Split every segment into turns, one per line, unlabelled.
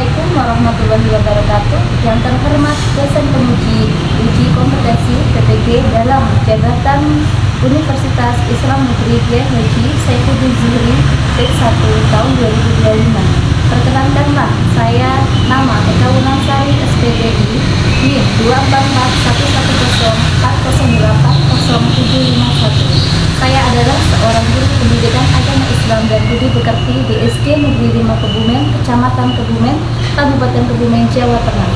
Assalamualaikum warahmatullahi wabarakatuh. Yang terhormat dosen penguji uji kompetensi PTG dalam jabatan Universitas Islam Negeri Kiai Haji Saifuddin Zuhri P1 tahun 2025. Perkenalkanlah, saya nama Eka Wunansari SPDI NIM 2441040080751. Saya adalah seorang guru pendidikan agama Islam dan budi pekerti di SD Negeri 5 Kebumen, Kecamatan Kebumen, Kabupaten Kebumen, Jawa Tengah.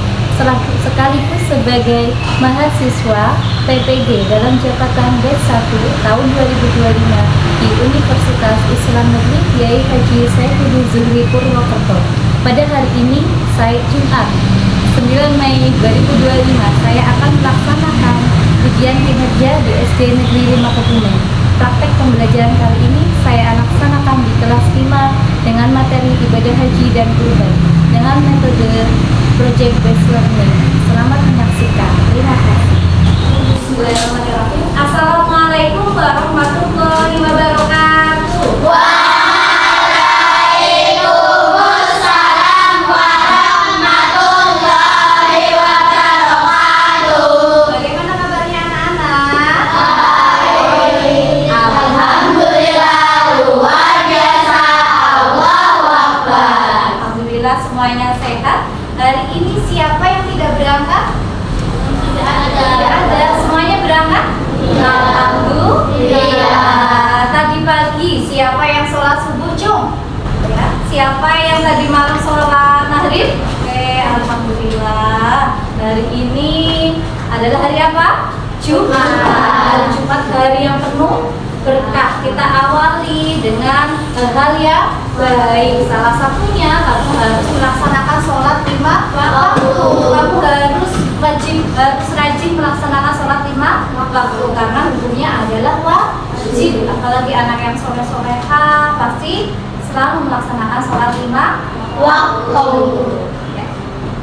Sekaligus sebagai mahasiswa PPG dalam jabatan B1 tahun 2025 di Universitas Islam Negeri Kiai Haji Saifuddin Zuhri Purwokerto. Pada hari ini, saya Jumat 9 Mei 2025, saya akan melaksanakan ujian kinerja di SD Negeri 5 Kebumen. Praktek pembelajaran kali ini saya laksanakan di kelas 5 dengan materi ibadah haji dan kurban dengan metode project based learning. Selamat menyaksikan. Terima kasih. Bismillahirrahmanirrahim. Assalamualaikum warahmatullahi wabarakatuh.
Waalaikumsalam warahmatullahi wabarakatuh.
Bagaimana kabarnya anak-anak?
Baik. Alhamdulillah luar biasa. Allahu Akbar.
Alhamdulillah semuanya sehat. Hari ini siapa yang tidak berangkat?
Tidak ada.
Tidak ada. Semuanya berangkat? Alhamdulillah. Tadi pagi siapa yang sholat subuh, Cung? Ya. Siapa yang tadi malam sholat maghrib? Oke, alhamdulillah. Hari ini adalah hari apa? Jumat. Jumat hari yang penuh berkah. Kita awali dengan hal yang baik. Salah satunya kamu harus melaksanakan sholat 5 waktu. Kamu harus rajin melaksanakan sholat 5 waktu karena hukumnya adalah wajib. Apalagi anak yang soleh-soleha pasti selalu melaksanakan sholat 5 waktu. Ya.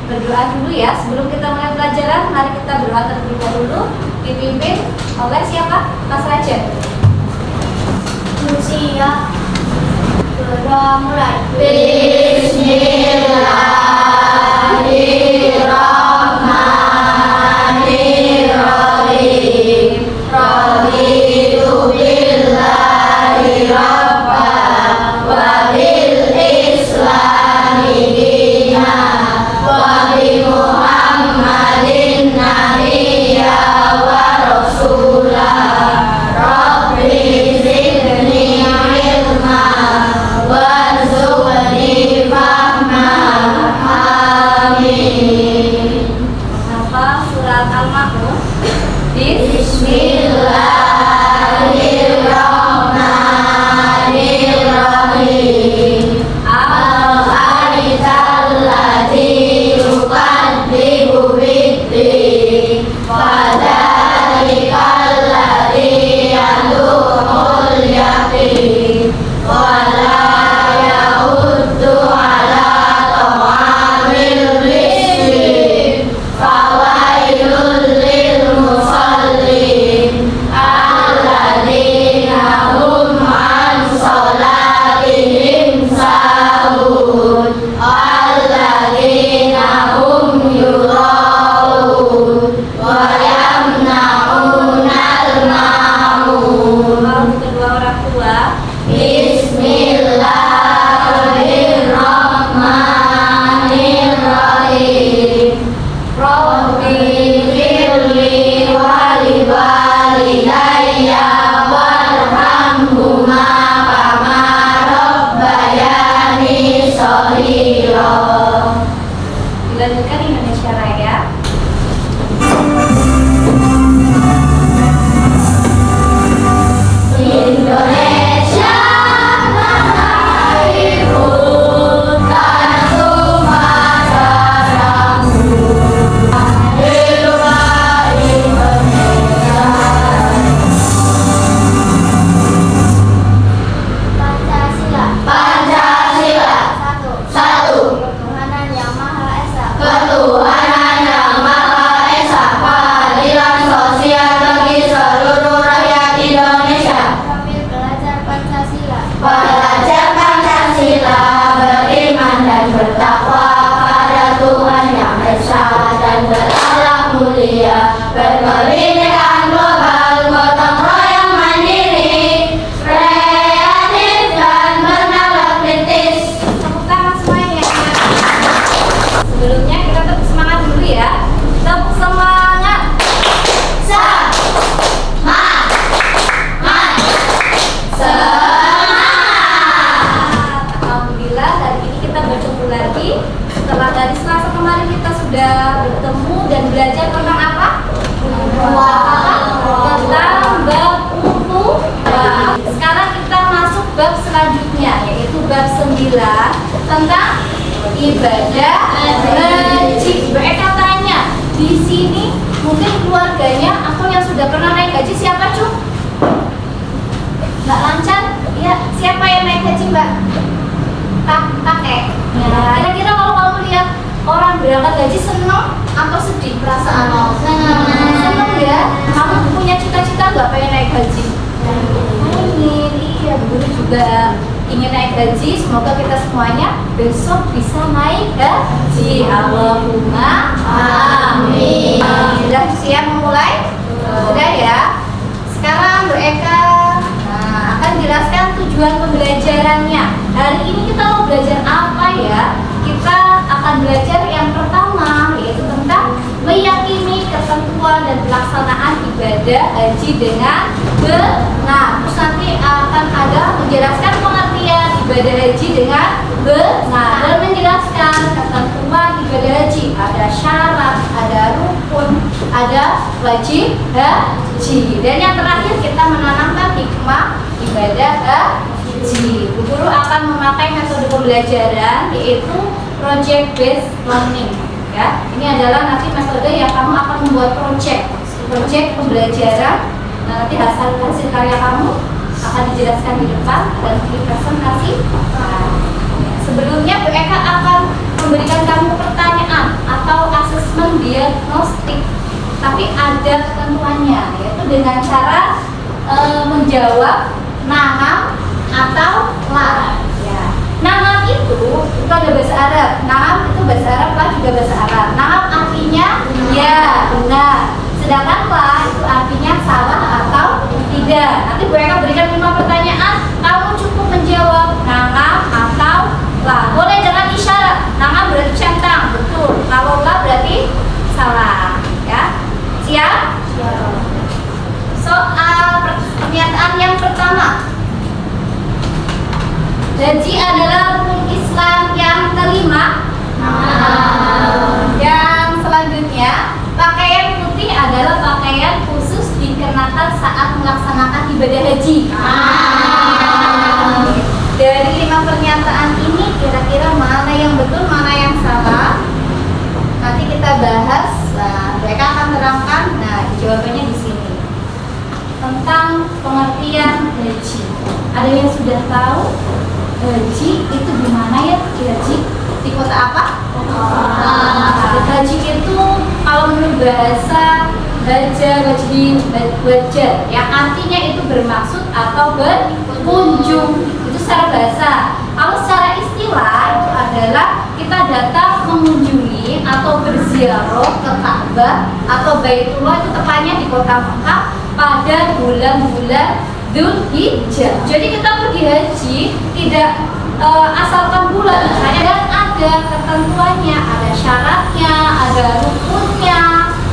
Berdoa dulu ya sebelum kita mulai pelajaran. Mari kita berdoa terlebih dahulu, dipimpin oleh siapa? Mas Raja.
Siap. Berdoa mulai. Bismillahirrahmanirrahim. Raditu billahi rabban wa bil islami dinan wa bi Muhammadin nabiyya wa rasulah. Rabbi zidni ilma warzuqni fahma. Amin.
Hafal surat Al-Ma'un.
Bismillahirrahmanirrahim. Al-Aritallati yukadzibu bid-din Fadzalikallati yadu'ul yatim Wala yahuddu ala ta'amil miskin Fawailul lil musallin Alladzina hum an sholatihim sahun Alladzina hum yura'un Wa yamna'unal ma'un.
Kalau kedua orang tua.
Bismillahirrahmanirrahim. Rabbi firli wali walidayya warhamhuma kama rabbayani shaghira.
Dilanjutkan Indonesia Raya.
Indonesia tanah airku, tanah tumpah darahmu. Hiduplah Indonesia. Pancasila. Pancasila. Satu. Ketuhanan yang Maha Esa. Ketuhanan yang Maha Esa. Keadilan sosial bagi seluruh rakyat Indonesia. Profil belajar Pancasila. Belajar Pancasila, beriman dan bertakwa besar dan berakhlak mulia, berpendidikan global, gotong royong mandiri, kreatif dan bernalar kritis.
Tepuk tangan semuanya. Sebelumnya kita tepuk semangat dulu ya. Tepuk semangat. Alhamdulillah, hari ini kita bertemu lagi. Setelah dari Selasa kemarin kita sudah bertemu dan belajar tentang apa? Tentang bab umum. Sekarang kita masuk bab selanjutnya, yaitu bab 9 tentang ibadah haji. Mereka tanya, di sini mungkin keluarganya atau yang sudah pernah naik haji siapa, Cuk? Mbak Lancar? Ya, siapa yang naik haji, Mbak? Kakek. Ya, kira-kira kalau kamu lihat orang berangkat haji senang atau sedih perasaan? Senang ya. Kamu punya cita-cita nggak pengen naik haji? Ingin, iya. Guru juga ingin naik haji. Semoga kita semuanya besok bisa naik haji. Allahumma amin. Sudah siap memulai? Sudah ya. Sekarang Bu Eka akan jelaskan tujuan pembelajarannya. Hari ini kita mau belajar apa ya? Kita akan belajar yang pertama, yaitu tentang meyakini ketentuan dan pelaksanaan ibadah haji dengan benar. Terus nanti akan ada menjelaskan pengertian ibadah haji dengan benar dan menjelaskan ketentuan ibadah haji. Ada syarat, ada rukun, ada wajib haji. Dan yang terakhir kita menanamkan hikmah ibadah haji. Bu Guru akan memakai metode pembelajaran yaitu project based learning. Ya, ini adalah nanti metode yang kamu akan membuat project pembelajaran. Nanti hasil karya kamu akan dijelaskan di depan dan di presentasi. Sebelumnya Bu Eka akan memberikan kamu pertanyaan atau asesmen diagnostik. Tapi ada ketentuannya, yaitu dengan cara menjawab na'am atau la. Ya. Na'am itu ada bahasa Arab. Na'am itu bahasa Arab, la juga bahasa Arab. Na'am artinya ya, benar. Sedangkan la itu artinya salah atau tidak. Nanti Bu Eka berikan 5 pertanyaan, kamu cukup menjawab na'am atau la. Boleh dengan isyarat. Na'am berarti centang, betul. Kalau la berarti salah. Ya. Siap? Soal pernyataan yang pertama, haji adalah rukun Islam yang kelima. Yang selanjutnya, pakaian putih adalah pakaian khusus dikenakan saat melaksanakan ibadah haji. Dari 5 pernyataan ini, kira-kira mana yang betul, mana yang salah? Nanti kita bahas. Mereka akan terangkan. Nah, jawabannya di sini. Tentang pengertian haji. Ada yang sudah tahu haji itu di mana ya? Haji di kota apa? Haji itu kalau menurut bahasa wajar, yang artinya itu bermaksud atau berkunjung. Itu secara bahasa. Kalau secara istilah itu adalah kita datang mengunjungi atau berziarah ke Ka'bah atau Baitullah, itu tepatnya di kota Mekah pada bulan-bulan Dzulhijjah. Jadi kita pergi haji tidak asalkan bulan, misalnya, dan ada ketentuannya, ada syaratnya, ada rukunnya,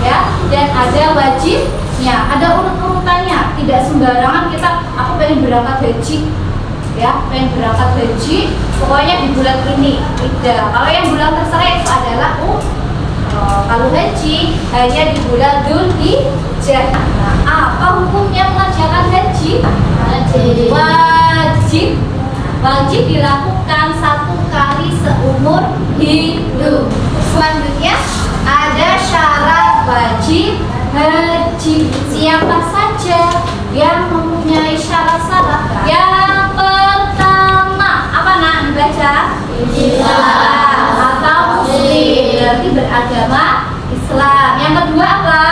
ya, dan ada wajibnya, ada urut-urutannya. Tidak sembarangan kita, aku pengen berangkat haji, ya, pengen berangkat haji, pokoknya di bulan ini. Tidak. Kalau yang bulan terserah itu adalah kalau haji hanya di bulan Dzulhijjah. Nah, apa hukumnya mengerjakan haji? Wajib dilakukan 1 kali seumur hidup. Selanjutnya ada syarat wajib haji. Siapa saja yang mempunyai syarat-syarat? Yang pertama apa, nak dibaca? Islam atau Muslim, berarti beragama Islam. Yang kedua apa?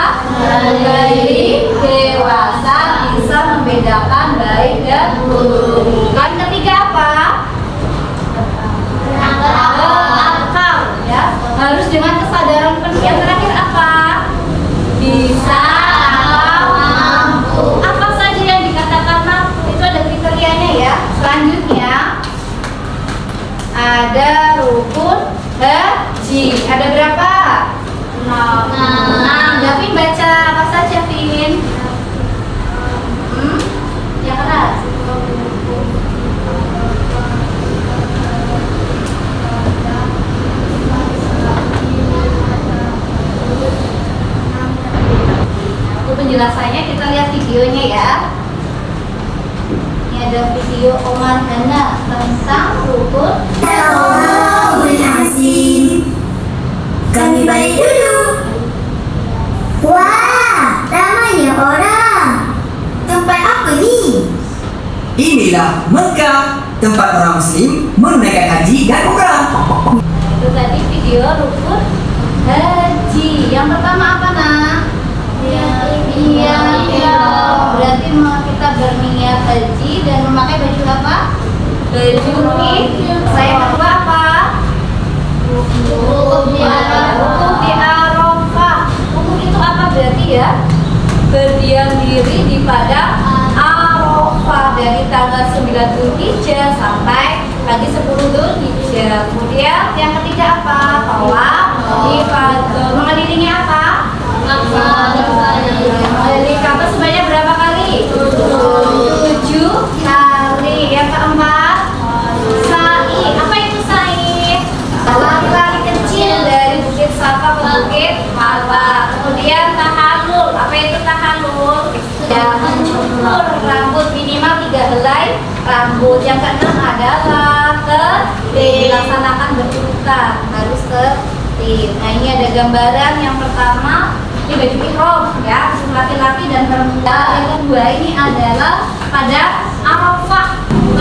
Baik dewasa, bisa membedakan baik dan buruk. Yang ketiga apa? Akal, ya, harus dengan kesadaran Yang terakhir apa? Bisa atau mampu. Apa saja yang dikatakan mampu? Itu ada kriterianya ya. Selanjutnya ada rukun haji. Ada berapa? 6. Davin baca apa saja, Vin? Yang keras. Untuk penjelasannya kita lihat videonya ya. Ini ada video Omar Hana tentang rukun.
Kami balik dulu. Wah, ramainya orang. Tempat apa ni?
Inilah Mekah, tempat orang Muslim menunaikan haji dan umrah.
Itu tadi video rukun haji. Yang pertama apa, Nak? Iya. Berarti kita berniat haji dan memakai baju apa? Baju ihram. Saya kedua apa? Wukuf di Arafah. Wukuf itu apa berarti ya? Berdiam diri di padang Arafah dari tanggal 9 Dzulhijjah sampai pagi 10 Dzulhijjah. Kemudian yang ketiga apa? Tawaf ifadah. Mengelilingi apa? Mengelilingi Ka'bah sebanyak berapa kali? 7 kali. Yang keempat, sa'i. Apa itu sa'i? Lari kecil dari Bukit Safa ke Bukit Marwah. Kemudian tahallul. Apa itu tahallul? Ya, mencukur rambut minimal 3 helai rambut. Yang keenam adalah dilaksanakan berurutan, harus tertib. Nah, ini ada gambaran yang pertama, ini baju ihram ya, untuk laki-laki dan perempuan. Yang kedua ini adalah pada Arafah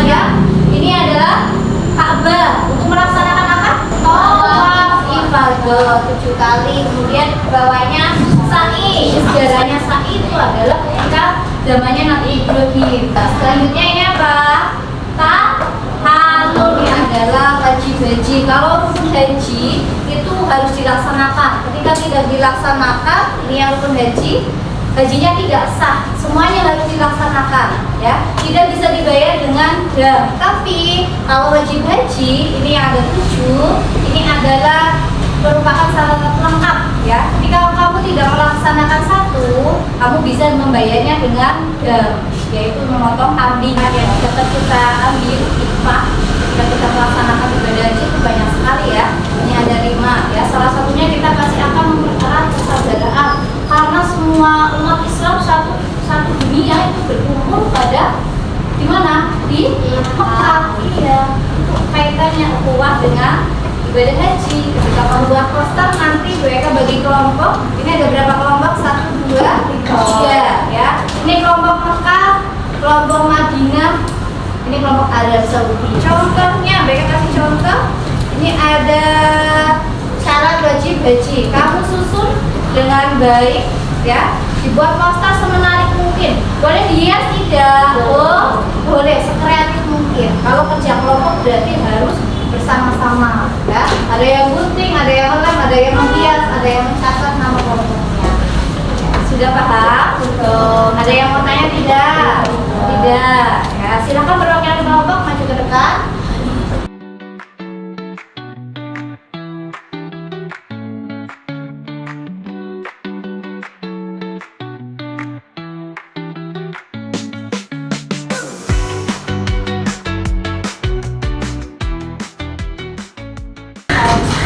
ya. Ini adalah Ka'bah. Untuk melaksanakan apa? Tawaf ifadah 7 kali. Kemudian bawahnya sa'i. Sejarahnya sa'i itu adalah ketika zamannya Nabi Ibrahim. Selanjutnya ini apa? Tahallul. Ini adalah wajib haji. Kalau rukun haji itu harus dilaksanakan. Ketika tidak dilaksanakan, ini yang rukun haji, hajinya tidak sah. Semuanya harus dilaksanakan ya. Tidak bisa dibayar dengan dam. Tapi kalau wajib haji ini yang ada 7, ini adalah merupakan salah satu lengkap ya. Jadi kalau kamu tidak melaksanakan satu, kamu bisa membayarnya dengan dam, yaitu memotong kambing yang dapat kita ambil hikmah ketika kita melaksanakan ibadah haji itu banyak sekali ya. Ini ada 5 ya. Salah satunya kita pasti akan mempererat persaudaraan karena semua umat Islam satu dunia itu berkumpul pada di mana? Di Mekah. Iya. Itu kaitannya ukhuwah dengan ibadah haji. Ketika kamu buat poster nanti mereka bagi kelompok. Ini ada berapa kelompok? 1, 2, 3 ya. Ini kelompok Mekah, kelompok Madinah, ini kelompok Arab Saudi. Contohnya, mereka kasih contoh. Ini ada syarat wajib haji. Kamu susun dengan baik ya. Dibuat poster semenarik mungkin. Boleh dihias tidak? Oh, boleh, sekreatif mungkin. Kalau kerja kelompok berarti harus bersama-sama ya. Ada yang gunting, ada yang lem, ada yang menghias, ada yang mencatat nama kelompoknya. Sudah paham? Ada yang mau tanya tidak? Tidak. Ya, silakan perwakilan kelompok maju ke depan.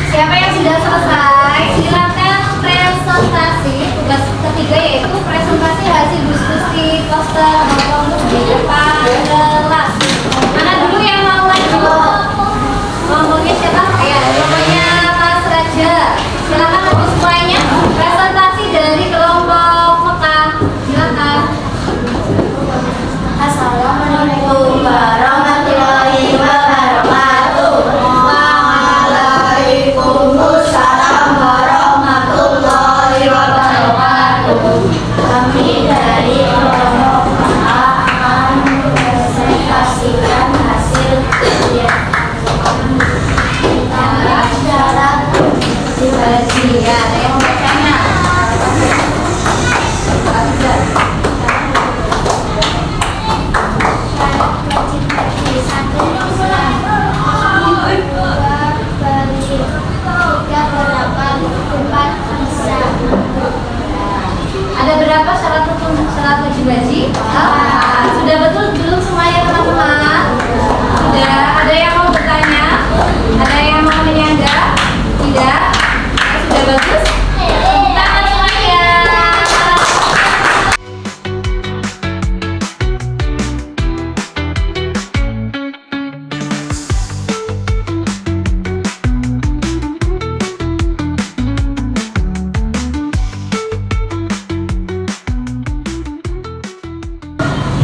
Siapa yang sudah selesai, silakan presentasi. Tugas ketiga yaitu presentasi hasil diskusi poster maupun di depan kelas. Mana dulu yang mau maju? Kelompoknya siapa? Ya, kelompoknya Mas Raja. Silakan maju semuanya. Presentasi dari kelompok Mekah. Silakan. Assalamualaikum warahmatullahi wabarakatuh. Waalaikumsalam warahmatullahi wabarakatuh. Kami dari kelompok akan presentasikan hasil syarat haji haji? Sudah betul belum semuanya teman-teman? Sudah. Ada yang mau bertanya? Ada yang mau menyangga? Tidak? Sudah bagus? Tepuk tangan semuanya.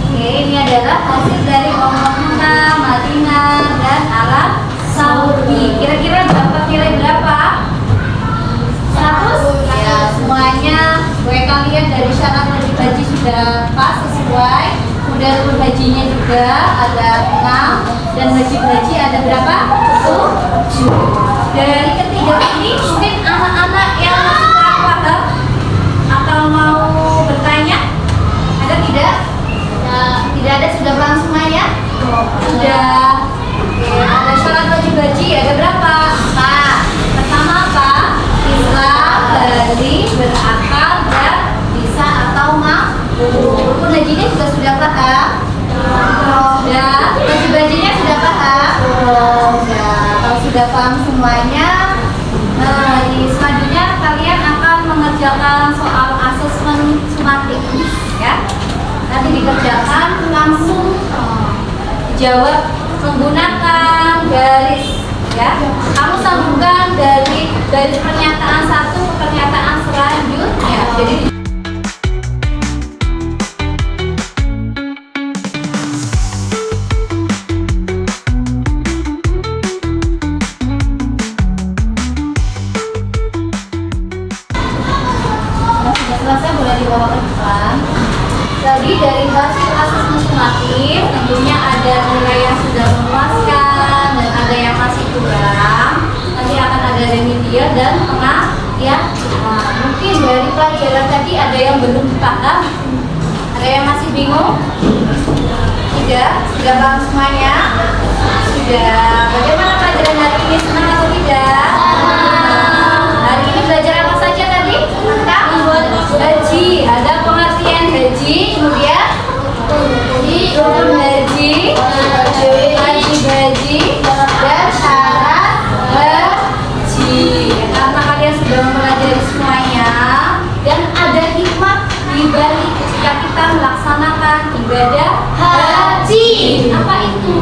Oke, ini adalah hasil dari Oklahoma, Madinah, dan Arab Saudi. Kira-kira dapat nilai berapa? 100? Ya, semuanya gue kalian dari syarat wajib haji sudah pas sesuai. Kemudian rukun hajinya juga ada 6 dan wajib haji ada berapa? 7. Dari ketiga ini mungkin anak-anak yang masih kurang paham atau mau bertanya? Ada tidak? Tidak ada, sudah paham semuanya? Sudah. Oke, ada syarat wajib haji, ada berapa? 4. Pertama apa? Islam, balik, berakal, dan bisa atau mampu. Rukun hajinya juga sudah paham? Sudah. Wajib hajinya sudah paham? Sudah. Kalau sudah paham semuanya, di selanjutnya kalian akan mengerjakan soal asesmen sumatik, ya. Nanti dikerjakan langsung jawab menggunakan garis, ya. Kamu sambungkan dari pernyataan satu ke pernyataan selanjutnya. Jadi sudah selesai, boleh dibawa ke depan. Tadi dari hasil asesmen sumatif tentunya ada nilai yang sudah memuaskan dan ada yang masih kurang. Nanti akan ada remedial dan ya. Mungkin dari pelajaran tadi ada yang belum paham, ada yang masih bingung. Tidak? Sudah paham semuanya? Sudah. Bagaimana pelajaran hari ini, senang atau tidak? Hari ini belajar apa saja tadi? Tentang haji. Ada pengertian haji, kemudian rukun haji, wajib haji, dan syarat haji. Karena kalian sudah mempelajari semuanya dan ada hikmah di balik jika kita melaksanakan ibadah haji. Apa itu?